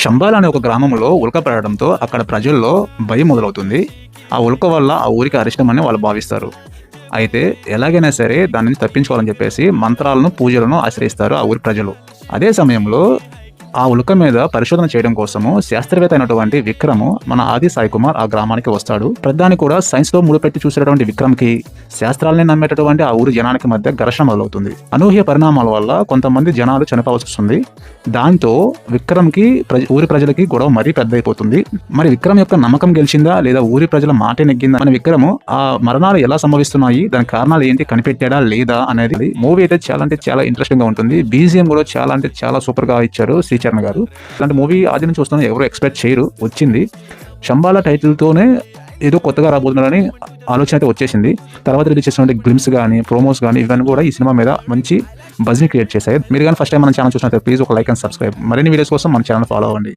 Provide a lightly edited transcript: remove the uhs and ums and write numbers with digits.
శంబాల అనే ఒక గ్రామంలో ఉల్క పడడంతో అక్కడ ప్రజల్లో భయం మొదలవుతుంది. ఆ ఉల్క వల్ల ఆ ఊరికి అరిష్టమని వాళ్ళు భావిస్తారు. అయితే ఎలాగైనా సరే దాని నుంచి తప్పించుకోవాలని చెప్పేసి మంత్రాలను, పూజలను ఆశ్రయిస్తారు ఆ ఊరి ప్రజలు. అదే సమయంలో ఆ ఉల్క మీద పరిశోధన చేయడం కోసము శాస్త్రవేత్త అయినటువంటి విక్రమ్ మన ఆది సాయి కుమార్ ఆ గ్రామానికి వస్తాడు. ప్రధాని కూడా సైన్స్ తో ముడిపెట్టి చూసేటటువంటి విక్రమ్ కి శాస్త్రాలని నమ్మేటటువంటి ఆ ఊరి జనానికి మధ్య ఘర్షణ మొదలవుతుంది. అనూహ్య పరిణామాల వల్ల కొంతమంది జనాలు చనిపోవాల్సి వస్తుంది. దాంతో విక్రమ్ కి ఊరి ప్రజలకి గొడవ మరీ పెద్ద అయిపోతుంది. మరి విక్రమ్ యొక్క నమ్మకం గెలిచిందా లేదా ఊరి ప్రజల మాట నెగ్గిందా? మన విక్రమ్ ఆ మరణాలు ఎలా సంభవిస్తున్నాయి, దాని కారణాలు ఏంటి, కనిపెట్టాడా లేదా అనేది మూవీ అయితే చాలా ఇంట్రెస్టింగ్ గా ఉంటుంది. బీజిఎం కూడా చాలా సూపర్ గా ఇచ్చారు శ్రీచరణ్ గారు. ఇలాంటి మూవీ ఆది నుంచి చూస్తున్నా ఎవరు ఎక్స్పెక్ట్ చేయరు. వచ్చింది శంబాల టైటిల్ తోనే ఏదో కొత్తగా రాబోతున్నారని ఆలోచన అయితే వచ్చేసింది. తర్వాత రిలీజ్ చేసినటువంటి గ్లిమ్స్ కానీ, ప్రోమోస్ కానీ ఇవన్నీ కూడా ఈ సినిమా మీద మంచి బజ్ ని క్రియేట్ చేశాయి. మీరు కానీ ఫస్ట్ టైం మన ఛానల్ చూసినట్లయితే ప్లీజ్ ఒక లైక్ అండ్ సబ్స్క్రైబ్. మరిన్ని వీడియోస్ కోసం మన ఛానల్ ఫాలో అవ్వండి.